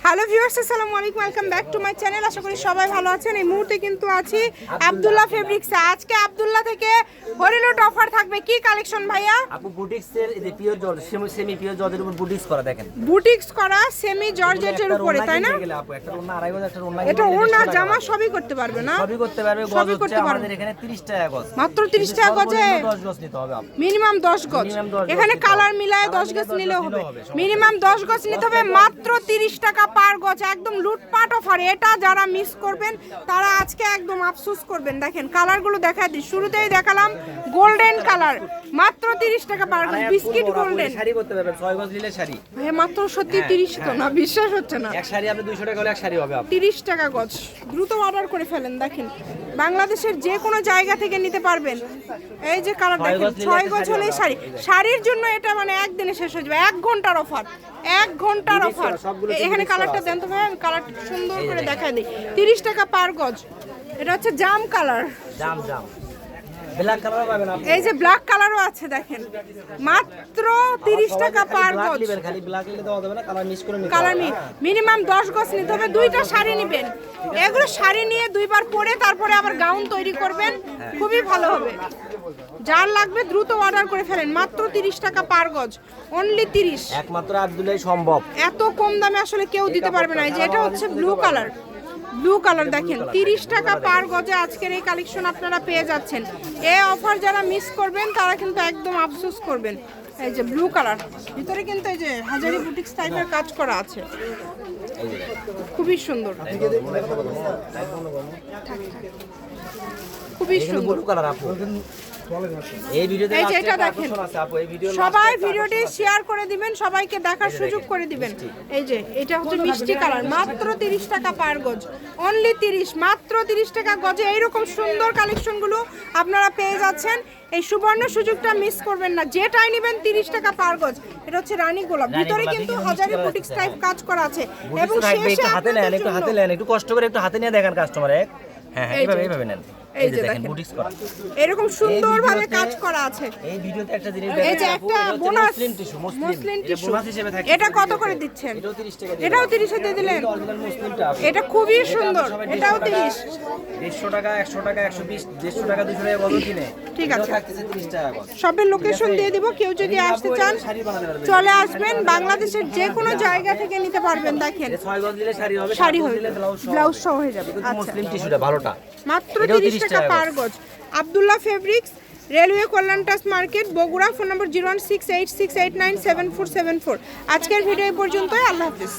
Hello viewers, আসসালামু আলাইকুম, welcome back to my channel. আশা করি সবাই ভালো আছেন। এই মুহূর্তে কিন্তু আছি আব্দুল্লাহ ফেব্রিক্সে। আজকে আব্দুল্লাহ থেকে হরিলুট অফার থাকবে। কি কালেকশন ভাইয়া? আপু বুটিক্সের এই যে পিওর জর্জ, সেমি পিওর জর্জের উপর বুটিক্স করা দেখেন। বুটিক্স করা সেমি জর্জেটের উপরে, তাই না? আপু একটা ওন্না আড়াই গজ, একটা ওন্না এটা ওন্না জামা সবই করতে পারবে না? সবই করতে পারবে। গজ হচ্ছে আমাদের এখানে 30 টাকা গজ, মাত্র 30 টাকা গজে 10 গজ নিতে হবে আপু। মিনিমাম 10 গজ। এখানে কালার মিলায় 10 গজ নিলেও হবে। মিনিমাম 10 গজ নিতে হবে, মাত্র 30 টাকা পার গজ। একদম লুটপাট অফার। এটা যারা মিস করবেন তারা আজকে একদম আফসোস করবেন। দেখেন কালারগুলো দেখাই দিই। শুরুতেই দেখালাম গোল্ডেন কালার, মাত্র 30 টাকা পার গজ। বিস্কিট গোল্ডেন শাড়ি করতে পারবেন 6 গজ নিলে শাড়ি। ভাই মাত্র সত্যি 30 তো না, বিশ্বাস হচ্ছে না। এক শাড়ি আপনি 200 টাকা হলে এক শাড়ি হবে আপু। 30 টাকা গজ। দ্রুত অর্ডার করে ফেলেন। দেখেন বাংলাদেশের যে কোনো জায়গা থেকে নিতে পারবেন। এই যে কালার দেখেন, 6 গজ হলেই শাড়ি। শাড়ির জন্য এটা মানে একদিনে শেষ হয়ে যাবে। 1 ঘন্টার অফার, 1 ঘন্টার অফার। এখানে কালারটা দেন তো ভাই, আমি কালারটা সুন্দর করে দেখাই দিই। 30 টাকা পার গজ। এটা হচ্ছে জাম কালার, জাম ব্ল্যাক কালার পাবেন আপনি। এই যে ব্ল্যাক কালারও আছে দেখেন, মাত্র 30 টাকা পার গজ। খালি ব্ল্যাক নিলে দেওয়া যাবে না, কালার মিক্স করে নিতে কালার মিনিমাম 10 গজ নিতে হবে। দুইটা শাড়ি নেবেন। এগুলো শাড়ি নিয়ে দুইবার পরে তারপরে আবার গাউন তৈরি করবেন, খুবই ভালো হবে। যার লাগবে দ্রুত অর্ডার করে ফেলেন। মাত্র 30 টাকা পার গজ, অনলি 30। একমাত্র আব্দুল্লাহই সম্ভব। এত কম দামে আসলে কেউ দিতে পারবে না। এই যে এটা হচ্ছে ব্লু কালার, ব্লু কালার দেখেন, 30 টাকা পার গজে আজকের এই কালেকশন আপনারা পেয়ে যাচ্ছেন। এই অফার যারা মিস করবেন তারা কিন্তু একদম আফসোস করবেন। এই যে ব্লু কালার, ভিতরে কিন্তু এই যে হাজারি বুটিক্স টাইপের কাজ করা আছে, খুবই সুন্দর, খুবই সুন্দর কালার আপু। এই ভিডিওতে এই যে এটা দেখেন, সবাই ভিডিওটি শেয়ার করে দিবেন, সবাইকে দেখার সুযোগ করে দিবেন। এই যে এটা হচ্ছে মিষ্টি কালার, মাত্র 30 টাকা পার গজ, অনলি 30, মাত্র 30 টাকা গজে এইরকম সুন্দর কালেকশনগুলো আপনারা পেয়ে যাচ্ছেন। এই সুবর্ণ সুযোগটা মিস করবেন না। যেটাই নেবেন 30 টাকা পার গজ। এটা হচ্ছে রানী গোলাপ, ভিতরে কিন্তু হাজারি বুটিক্স টাইপ কাজ করা আছে। এবং শেষে হাতে নেন, একটু হাতে নেন, একটু কষ্ট করে একটু হাতে নিয়ে দেখেন কাস্টমার। হ্যাঁ এইভাবে নেন। এই যে দেখেন বুটিক্স করা, এরকম সুন্দরভাবে কাজ করা আছে। এই ভিডিওতে একটা জিনিস এই যে একটা বোনাস মুসলিম টিস্যু বোনাস হিসেবে থাকে। এটা কত করে দিচ্ছেন? এটাও 30 টাকা। এটাও 30 এ দিয়ে দিলেন। অরিজিনাল মুসলিমটা এটা খুবই সুন্দর, এটাও 30। 150 টাকা, 100 টাকা, 120, 150 টাকা, 200 টাকা বদল কিনে। ঠিক আছে, থাকতেছে 30 টাকা গজ। সবের লোকেশন দিয়ে দিব। কেউ যদি আসতে চান চলে আসবেন। বাংলাদেশের যে কোনো জায়গা থেকে নিতে পারবেন। দেখেন 6 গজ নিলে শাড়ি হবে, শাড়ি 7 গজ হয়ে নিলে ব্লাউজ সহ হয়ে যাবে। কিন্তু আচ্ছা, মুসলিম টিস্যুটা ভালোটা মাত্র 30 টাকা পার গজ। Abdullah fabrics, railway Kalyan trust market, Bogura. Phone number 01686897474। আজকের ভিডিও এই পর্যন্তই। আল্লাহ হাফেজ।